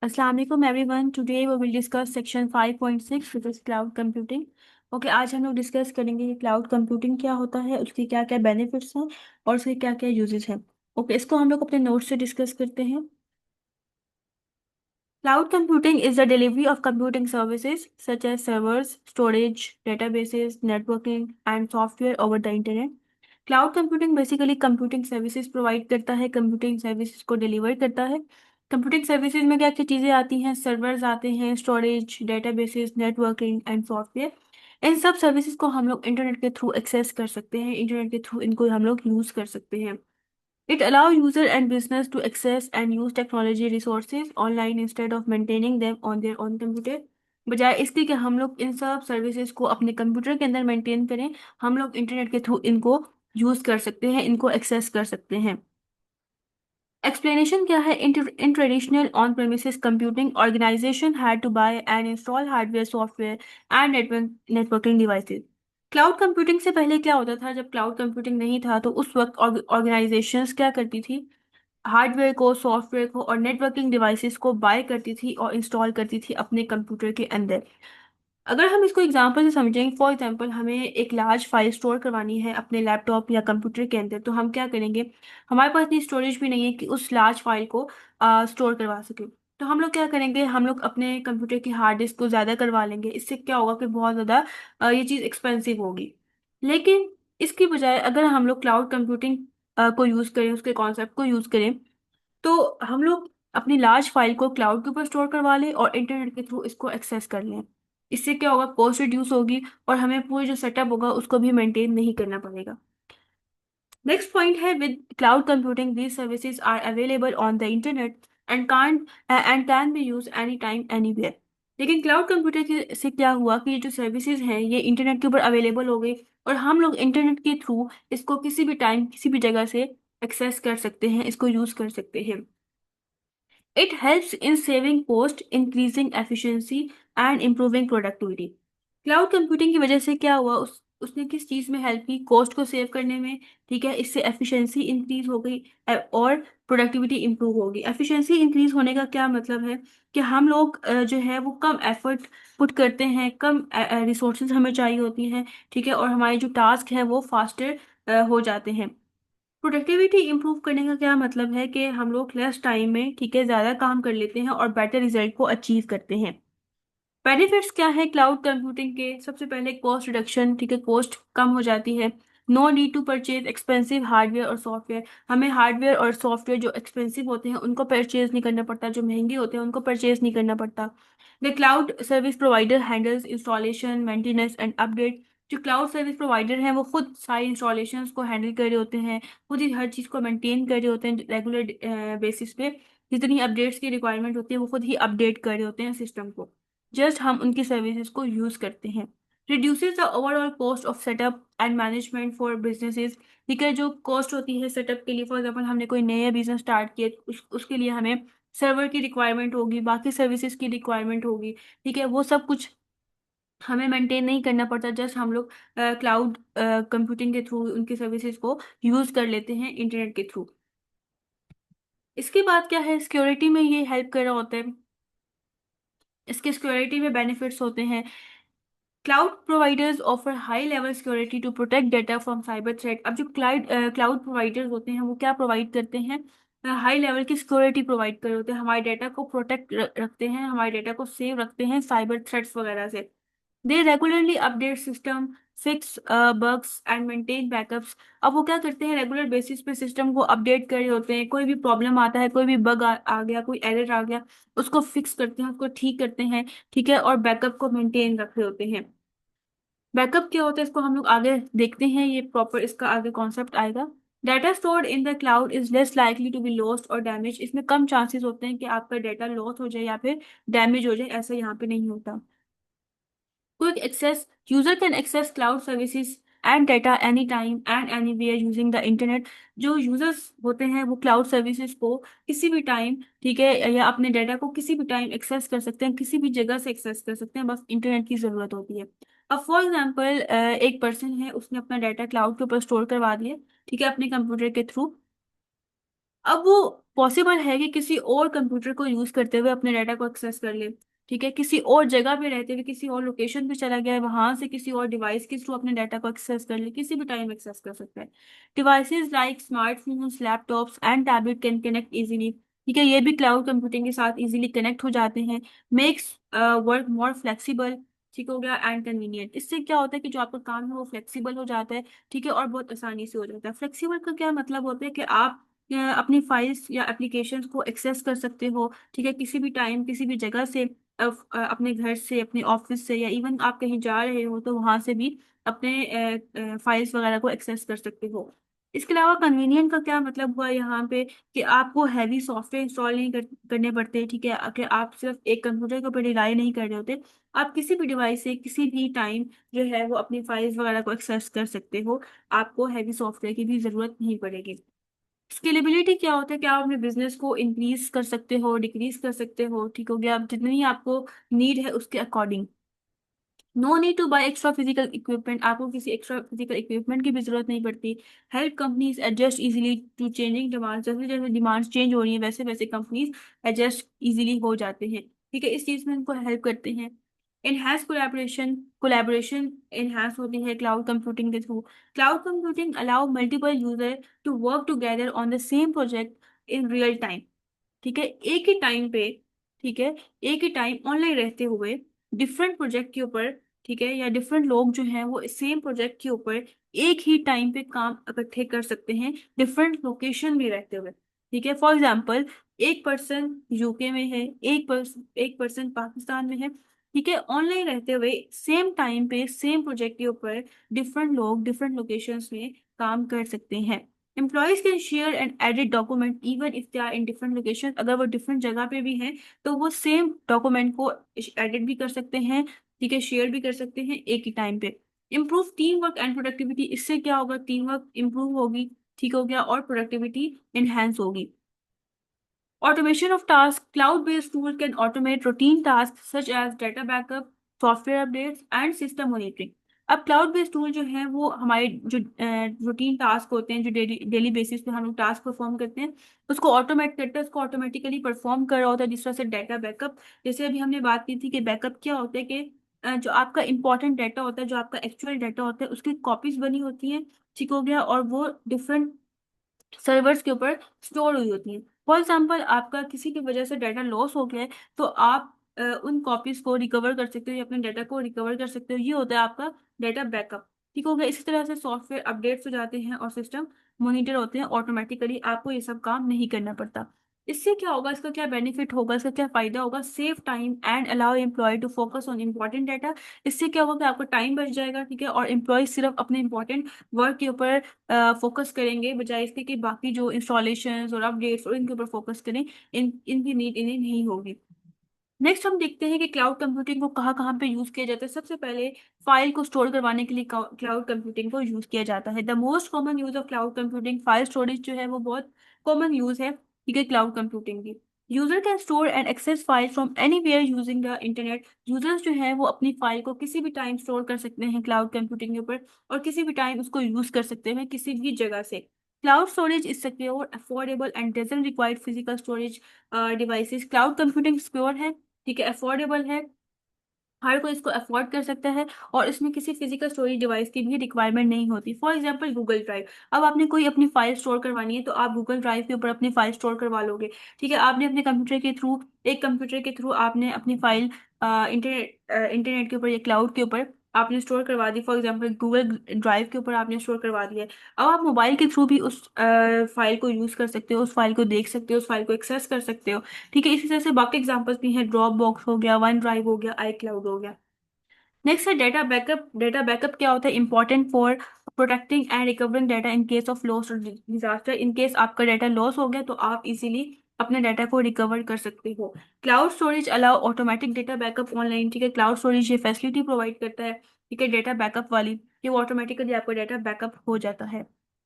Assalamu alaikum everyone. Today we will discuss section 5.6 which is cloud computing. Okay आज हम लोग discuss करेंगे कि क्लाउड कंप्यूटिंग क्या होता है, उसके क्या क्या बेनिफिट्स हैं और उसके क्या क्या यूजेस हैं। ओके इसको हम लोग अपने नोट्स से डिस्कस करते हैं। Cloud computing is the delivery of computing services such as servers, storage, databases, networking, and software over the internet. Cloud computing basically computing services provide करता है, कंप्यूटिंग सर्विसेज को डिलीवर करता है। कंप्यूटिंग सर्विसेज में क्या क्या चीज़ें आती हैं, सर्वर्स आते हैं, storage, databases, networking and software. इन सब सर्विसेज को हम लोग इंटरनेट के थ्रू एक्सेस कर सकते हैं, इंटरनेट के थ्रू इनको हम लोग यूज़ कर सकते हैं। It allows user and business to access and use technology resources online instead of maintaining them on their own computer। बजाय इसके कि हम लोग इन सब सर्विसेज को अपने कंप्यूटर के अंदर मेंटेन करें, हम लोग इंटरनेट के थ्रू इनको यूज कर सकते हैं, इनको एक्सेस कर सकते हैं। एक्सप्लेनेशन क्या है? In traditional on premises computing organisation had to buy and install hardware software and networking devices. Cloud computing से पहले क्या होता था? जब क्लाउड कंप्यूटिंग नहीं था तो उस वक्त ऑर्गेनाइजेशंस क्या करती थी, हार्डवेयर को, सॉफ्टवेयर को और नेटवर्किंग डिवाइसेस को बाय करती थी और इंस्टॉल करती थी अपने कंप्यूटर के अंदर। अगर हम इसको एग्जांपल से समझेंगे, फॉर एग्जांपल हमें एक लार्ज फाइल स्टोर करवानी है अपने लैपटॉप या कंप्यूटर के अंदर, तो हम क्या करेंगे? हमारे पास इतनी स्टोरेज भी नहीं है कि उस लार्ज फाइल को स्टोर करवा सके। तो हम लोग क्या करेंगे? हम लोग अपने कंप्यूटर की हार्ड डिस्क को ज़्यादा करवा लेंगे। इससे क्या होगा कि बहुत ज़्यादा ये चीज़ एक्सपेंसिव होगी। लेकिन इसकी बजाय अगर हम लोग क्लाउड कंप्यूटिंग को यूज़ करें, उसके कॉन्सेप्ट को यूज़ करें, तो हम लोग अपनी लार्ज फाइल को क्लाउड के ऊपर स्टोर करवा लें और इंटरनेट के थ्रू इसको एक्सेस कर लें। इससे क्या होगा? कॉस्ट रिड्यूस होगी और हमें पूरी जो सेटअप होगा उसको भी मेंटेन नहीं करना पड़ेगा। नेक्स्ट पॉइंट है, with cloud computing these services are available on the internet and can be use any time anywhere. लेकिन क्लाउड कंप्यूटर से क्या हुआ कि ये जो सर्विसेज हैं ये इंटरनेट के ऊपर अवेलेबल हो गई और हम लोग इंटरनेट के थ्रू इसको किसी भी टाइम किसी भी जगह से एक्सेस कर सकते हैं, इसको यूज कर सकते हैं। It helps in saving cost, increasing efficiency and improving productivity। Cloud computing की वजह से क्या हुआ, उसने किस चीज़ में हेल्प की? कॉस्ट को सेव करने में। ठीक है, इससे एफिशिएंसी इंक्रीज हो गई और प्रोडक्टिविटी इंप्रूव होगी। एफिशिएंसी इंक्रीज होने का क्या मतलब है कि हम लोग जो है वो कम एफर्ट पुट करते हैं, कम रिसोर्सेज हमें चाहिए होती हैं। ठीक है, और हमारे जो टास्क हैं वो फास्टर हो जाते हैं। प्रोडक्टिविटी इंप्रूव करने का क्या मतलब है कि हम लोग लेस टाइम में, ठीक है, ज़्यादा काम कर लेते हैं और बेटर रिजल्ट को अचीव करते हैं। बेनिफिट्स क्या है क्लाउड कंप्यूटिंग के? सबसे पहले कॉस्ट रिडक्शन, ठीक है, कॉस्ट कम हो जाती है। No need to purchase expensive hardware और सॉफ्टवेयर। हमें हार्डवेयर और सॉफ्टवेयर जो एक्सपेंसिव होते हैं उनको परचेज नहीं करना पड़ता, जो महंगे होते हैं उनको परचेज नहीं करना पड़ता। The cloud service provider handles installation, maintenance and update. जो क्लाउड सर्विस प्रोवाइडर हैं वो खुद सारी इंस्टॉलेशंस को हैंडल कर रहे होते हैं, खुद ही हर चीज़ को मेंटेन कर रहे होते हैं रेगुलर बेसिस पे। जितनी अपडेट्स की रिक्वायरमेंट होती है वो खुद ही अपडेट कर रहे होते हैं सिस्टम को। जस्ट हम उनकी सर्विसेज को यूज करते हैं। Reduces the overall cost of setup and management for businesses. ठीक है, जो कॉस्ट होती है सेटअप के लिए, फॉर एग्जांपल हमने कोई नया बिजनेस स्टार्ट किया, उसके लिए हमें सर्वर की रिक्वायरमेंट होगी, बाकी सर्विसेज की रिक्वायरमेंट होगी। ठीक है, वो सब कुछ हमें मेंटेन नहीं करना पड़ता, जस्ट हम लोग क्लाउड कंप्यूटिंग के थ्रू उनकी सर्विसेज को यूज कर लेते हैं इंटरनेट के थ्रू। इसके बाद क्या है? सिक्योरिटी में ये हेल्प कर रहा होता है। इसके सिक्योरिटी में बेनिफिट्स होते हैं। Cloud providers offer high level security to protect data from cyber threat. अब जो क्लाउड प्रोवाइडर्स होते हैं वो क्या प्रोवाइड करते हैं? हाई लेवल की सिक्योरिटी प्रोवाइड कर रहे होते हैं, हमारे डेटा को प्रोटेक्ट रखते हैं, हमारे डेटा को सेव रखते हैं साइबर थ्रेट्स वगैरह से। They regularly update system, fix bugs and maintain backups. अब वो क्या करते हैं? रेगुलर बेसिस पे सिस्टम को अपडेट कर रहे होते हैं। कोई भी प्रॉब्लम आता है, कोई भी बग आ गया, कोई एरर आ गया, उसको फिक्स करते हैं, उसको ठीक करते हैं। ठीक है, और बैकअप को मेंटेन रख रहे होते हैं। बैकअप क्या होता है इसको हम लोग आगे देखते हैं, ये प्रॉपर इसका आगे कॉन्सेप्ट आएगा। Data stored in the cloud is less likely to be lost और डैमेज। इसमें कम चांसेस होते हैं कि आपका डाटा लॉस हो जाए या फिर डैमेज हो जाए, ऐसा यहाँ पे नहीं होता। Quick access, user can access cloud services and data any time and anywhere using the internet. जो यूजर्स होते हैं वो क्लाउड सर्विसेज को किसी भी टाइम, ठीक है, या अपने डाटा को किसी भी टाइम एक्सेस कर सकते हैं, किसी भी जगह से एक्सेस कर सकते हैं, बस इंटरनेट की जरूरत होती है। अब फॉर एग्जाम्पल एक पर्सन है, उसने अपना डाटा क्लाउड के ऊपर स्टोर करवा दिया, ठीक है, अपने कंप्यूटर के थ्रू। अब वो पॉसिबल है कि किसी और कंप्यूटर को यूज करते हुए अपने डाटा को एक्सेस कर ले। ठीक है, किसी और जगह पे रहते हुए किसी और लोकेशन पे चला गया है, वहां से किसी और डिवाइस के थ्रू अपने डाटा को एक्सेस कर ले, किसी भी टाइम एक्सेस कर सकता है। Devices like smartphones, laptops and tablet can connect easily. ठीक है, ये भी क्लाउड कंप्यूटिंग के साथ इजीली कनेक्ट हो जाते हैं। Makes work more flexible. ठीक हो गया, एंड कन्वीनियंट। इससे क्या होता है कि जो आपका काम है वो फ्लेक्सिबल हो जाता है। ठीक है, और बहुत आसानी से हो जाता है। फ्लेक्सिबल का क्या मतलब होता है कि आप अपनी फाइल्स या एप्लीकेशंस को एक्सेस कर सकते हो। ठीक है, किसी भी टाइम किसी भी जगह से, अपने घर से, अपने ऑफिस से, या इवन आप कहीं जा रहे हो तो वहां से भी अपने फाइल्स वगैरह को एक्सेस कर सकते हो। इसके अलावा कन्वीनियंट का क्या मतलब हुआ यहाँ पे, कि आपको हैवी सॉफ्टवेयर इंस्टॉल नहीं करने पड़ते। ठीक है, अगर आप सिर्फ एक कंप्यूटर के ऊपर रिलाई नहीं कर रहे होते, आप किसी भी डिवाइस से किसी भी टाइम जो है वो अपनी फाइल्स वगैरह को एक्सेस कर सकते हो। आपको हैवी सॉफ्टवेयर की भी जरूरत नहीं पड़ेगी। स्केलेबिलिटी क्या होता है कि आप अपने बिजनेस को इंक्रीज कर सकते हो, डिक्रीज कर सकते हो। ठीक हो गया, जितनी आपको नीड है उसके अकॉर्डिंग। No need to buy extra physical equipment, आपको किसी एक्स्ट्रा फिजिकल इक्विपमेंट की भी जरूरत नहीं पड़ती। Help companies adjust easily to changing demand, जैसे जैसे डिमांड्स चेंज हो रही है वैसे वैसे कंपनीज एडजस्ट इजीली हो जाते हैं। ठीक है, इस चीज में उनको हेल्प करते हैं। इनहैंस कोलैबोरेशन, कोलैबोरेशन इनहैंस होती है क्लाउड कंप्यूटिंग के through. Cloud computing allow multiple user to work together on the same project in real time. ठीक है, एक ही टाइम पे, ठीक है, एक ही टाइम ऑनलाइन रहते हुए डिफरेंट प्रोजेक्ट के ऊपर, ठीक है, या डिफरेंट लोग जो हैं वो सेम प्रोजेक्ट के ऊपर एक ही टाइम पे काम इकट्ठे कर सकते हैं, डिफरेंट लोकेशन में रहते हुए। ठीक है, फॉर एग्जांपल, एक पर्सन यूके में है, एक पर्सन पाकिस्तान में है। ठीक है, ऑनलाइन रहते हुए सेम टाइम पे सेम प्रोजेक्ट के ऊपर डिफरेंट लोग डिफरेंट लोकेशंस में काम कर सकते हैं। Employees can share and edit document even if they are in different location, अगर वो डिफरेंट जगह पे भी हैं तो वो सेम डॉक्यूमेंट को एडिट भी कर सकते हैं। ठीक है, शेयर भी कर सकते हैं एक ही टाइम पे। Improve team work and productivity, इससे क्या होगा, टीम वर्क इम्प्रूव होगी। ठीक हो गया, और प्रोडक्टिविटी इनहेंस होगी। Automation of tasks. Cloud-based tool can automate routine tasks such as data backup, software updates and system monitoring. अब क्लाउड बेस्ड टूल जो है वो हमारे जो रूटीन टास्क होते हैं, जो डेली डेली बेसिस पे हम लोग टास्क परफॉर्म करते हैं, उसको ऑटोमेट करता है, उसको ऑटोमेटिकली परफॉर्म कर रहा होता है। जिस तरह से डाटा बैकअप, जैसे अभी हमने बात की थी कि बैकअप क्या होता है, कि जो आपका इंपॉर्टेंट डाटा होता है, जो आपका एक्चुअल डाटा होता है, उसकी कॉपीज बनी होती हैं। ठीक हो गया, और वो डिफरेंट सर्वर्स के ऊपर स्टोर हुई होती हैं। फॉर एग्जाम्पल, आपका किसी की वजह से डाटा लॉस हो गया है, तो आप उन कॉपीज को रिकवर कर सकते हो या अपने डाटा को रिकवर कर सकते हो। ये होता है आपका डाटा बैकअप। ठीक हो गया, इसी तरह से सॉफ्टवेयर अपडेट्स हो जाते हैं और सिस्टम मॉनिटर होते हैं ऑटोमेटिकली, आपको ये सब काम नहीं करना पड़ता। इससे क्या होगा, इसका क्या बेनिफिट होगा, इसका क्या फायदा होगा, save time and allow employee to focus on important data. इससे क्या होगा कि आपका टाइम बच जाएगा। ठीक है, और एम्प्लॉय सिर्फ अपने इंपॉर्टेंट वर्क के ऊपर फोकस करेंगे, बजाय इसके कि बाकी जो इंस्टॉलेशन और अपडेट्स और इनके ऊपर फोकस करें। इनकी नीड इन्हें नहीं होगी। नेक्स्ट हम देखते हैं कि क्लाउड कंप्यूटिंग को कहाँ कहाँ पे यूज किया जाता है। सबसे पहले, फाइल को स्टोर करवाने के लिए क्लाउड कंप्यूटिंग को यूज किया जाता है। The most common use of cloud computing, file storage जो है वो बहुत कॉमन यूज है। ठीक है, क्लाउड कंप्यूटिंग की। User can store and access file from anywhere using the internet. Users जो है वो अपनी फाइल को किसी भी टाइम स्टोर कर सकते हैं क्लाउड कंप्यूटिंग के ऊपर, और किसी भी टाइम उसको यूज कर सकते हैं किसी भी जगह से। Cloud storage is secure, affordable and doesn't require physical storage devices. Cloud computing secure है, ठीक है, अफोर्डेबल है, हर कोई इसको अफोर्ड कर सकता है, और इसमें किसी फिजिकल स्टोरेज डिवाइस की भी रिक्वायरमेंट नहीं होती। For example, Google drive. अब आपने कोई अपनी फाइल स्टोर करवानी है तो आप गूगल ड्राइव के ऊपर अपनी फाइल स्टोर करवा लोगे। ठीक है, आपने अपने कंप्यूटर के थ्रू, एक कंप्यूटर के थ्रू आपने अपनी फाइल इंटरनेट के ऊपर या क्लाउड के ऊपर आपने स्टोर करवा दी। फॉर एग्जाम्पल, गूगल ड्राइव के ऊपर आपने स्टोर करवा दिया है। अब आप मोबाइल के थ्रू भी उस फाइल को यूज कर सकते हो, उस फाइल को देख सकते हो, उस फाइल को एक्सेस कर सकते हो। ठीक है, इसी तरह से बाकी एग्जांपल्स भी हैं, ड्रॉप बॉक्स हो गया, वन ड्राइव हो गया, आई क्लाउड हो गया। नेक्स्ट है डेटा बैकअप। डेटा बैकअप क्या होता है, important for protecting and recovering data in case of loss और डिजास्टर। इन केस आपका डाटा लॉस हो गया तो आप इजीली अपने डाटा को रिकवर कर सकते हो। Cloud storage allow automatic data backup online. ठीक है, क्लाउड स्टोरेज ये फैसिलिटी प्रोवाइड करता है, ठीक है, डेटा बैकअप वाली, कि वो ऑटोमेटिकली आपका डाटा बैकअप हो जाता है।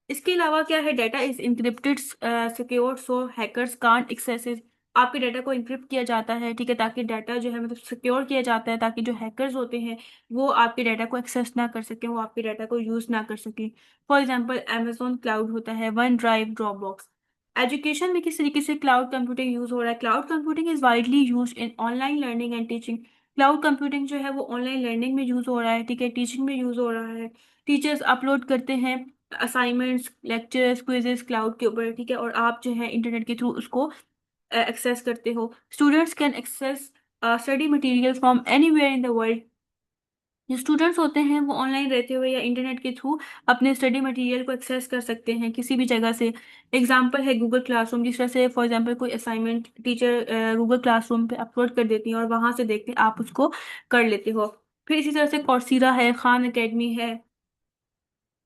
इसके अलावा क्या है, data is encrypted secure so hackers can't access. आपके डाटा को इंक्रिप्ट किया जाता है, ठीक है, ताकि डाटा जो है मतलब सिक्योर किया जाता है, ताकि जो हैकर्स होते हैं वो आपके डाटा को एक्सेस ना कर सके, वो आपके डाटा को यूज ना कर सके। फॉर एग्जांपल, अमेजोन क्लाउड होता है, one drive, drop box. Education में किस तरीके से क्लाउड कंप्यूटिंग यूज हो रहा है? Cloud computing is widely used in online learning and teaching. Cloud computing जो है वो ऑनलाइन लर्निंग में यूज हो रहा है, ठीक है, टीचिंग में यूज हो रहा है। टीचर्स अपलोड करते हैं असाइनमेंट्स, लेक्चर्स, क्विजेस क्लाउड के ऊपर, ठीक है, और आप जो है इंटरनेट के थ्रू उसको एक्सेस करते हो। Students can access study material from anywhere in the world. जो स्टूडेंट्स होते हैं वो ऑनलाइन रहते हुए या इंटरनेट के थ्रू अपने स्टडी मटेरियल को एक्सेस कर सकते हैं किसी भी जगह से। एग्जाम्पल है गूगल क्लासरूम, जिस तरह से फॉर एग्जाम्पल कोई असाइनमेंट टीचर गूगल क्लासरूम पे अपलोड कर देती है और वहां से देख के आप उसको कर लेते हो। फिर इसी तरह से कौर्सीरा है, खान एकेडमी है।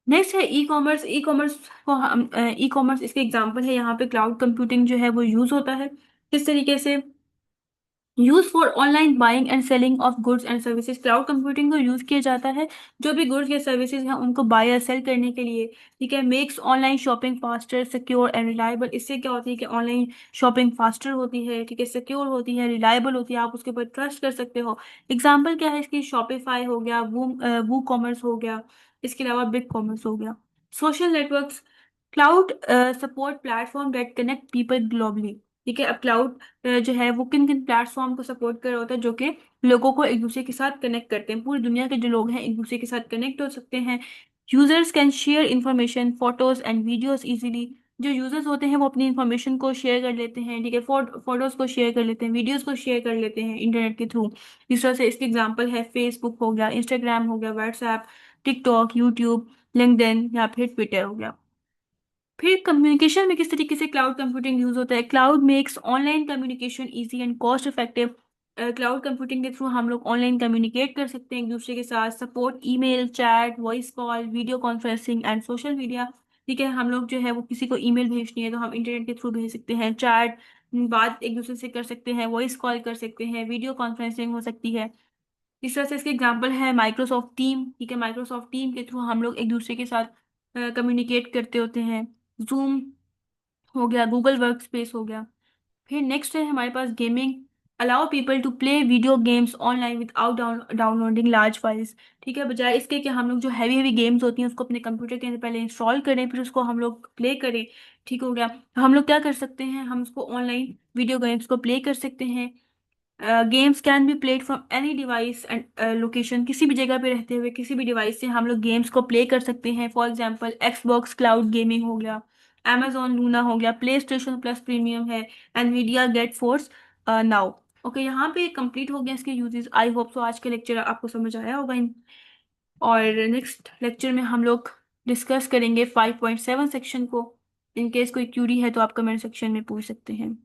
नेक्स्ट है ई कॉमर्स। ई कॉमर्स को हम ई कॉमर्स इसके एग्जाम्पल है, यहाँ पे क्लाउड कंप्यूटिंग जो है वो यूज होता है। किस तरीके से? Use for online buying and selling of goods and services. Cloud computing को यूज किया जाता है जो भी गुड्स या सर्विसेज हैं उनको बाय या सेल करने के लिए, ठीक है। Makes online shopping faster, secure and reliable. इससे क्या होती है कि ऑनलाइन शॉपिंग फास्टर होती है, ठीक है, सिक्योर होती है, रिलायबल होती है, आप उसके ऊपर ट्रस्ट कर सकते हो। एग्जाम्पल क्या है इसकी? शॉपिफाई हो गया, वू कॉमर्स हो गया, इसके अलावा बिग कॉमर्स हो गया। Social networks. Cloud support platform that connect people globally, ठीक है। अब क्लाउड जो है वो किन किन प्लेटफॉर्म को सपोर्ट कर रहा होता है जो कि लोगों को एक दूसरे के साथ कनेक्ट करते हैं। पूरी दुनिया के जो लोग हैं एक दूसरे के साथ कनेक्ट हो सकते हैं। Users can share information, photos and videos easily. जो यूजर्स होते हैं वो अपनी इंफॉर्मेशन को शेयर कर लेते हैं, ठीक है, फोटोज को शेयर कर लेते हैं, वीडियोस को शेयर कर लेते हैं इंटरनेट के थ्रू। इस तरह से इसके एग्जांपल है फेसबुक हो गया, इंस्टाग्राम हो गया, व्हाट्सएप, टिकटॉक, यूट्यूब, लिंक्डइन या फिर ट्विटर हो गया। फिर कम्युनिकेशन में किस तरीके से क्लाउड कंप्यूटिंग यूज होता है? Cloud makes online communication easy and cost effective. Cloud computing के थ्रू हम लोग ऑनलाइन कम्युनिकेट कर सकते हैं एक दूसरे के साथ। Support email, chat, voice call, video conferencing and social media, ठीक है। हम लोग जो है वो किसी को ईमेल भेजनी है तो हम इंटरनेट के थ्रू भेज सकते हैं। चैट, बात एक दूसरे से कर सकते हैं, वॉइस कॉल कर सकते हैं, वीडियो कॉन्फ्रेंसिंग हो सकती है। इस तरह से इसके एग्जाम्पल है माइक्रोसॉफ्ट टीम, ठीक है, माइक्रोसॉफ्ट टीम के थ्रू हम लोग एक दूसरे के साथ कम्युनिकेट करते होते हैं। जूम हो गया, गूगल वर्क स्पेस हो गया। फिर नेक्स्ट है हमारे पास gaming. Allow people to play video games online without downloading large files, ठीक है। बजाय इसके कि हम लोग जो हैवी हैवी गेम्स होती हैं उसको अपने कंप्यूटर के अंदर पहले इंस्टॉल करें फिर उसको हम लोग प्ले करें, ठीक हो गया। तो हम लोग क्या कर सकते हैं, हम उसको ऑनलाइन वीडियो गेम्स को प्ले कर सकते हैं। Games can be played from any device and location. किसी भी जगह पे रहते हुए किसी भी डिवाइस से हम लोग गेम्स को प्ले कर सकते हैं। For example Xbox cloud gaming हो गया, amazon लूना हो गया, प्ले स्टेशन प्लस प्रीमियम है, Nvidia GeForce now. Okay, यहाँ पे कंप्लीट हो गया इसके यूजेस। आई होप सो आज के लेक्चर आपको समझ आया होगा और नेक्स्ट लेक्चर में हम लोग डिस्कस करेंगे 5.7 सेक्शन को। इन केस कोई क्यूरी है तो आप कमेंट सेक्शन में पूछ सकते हैं।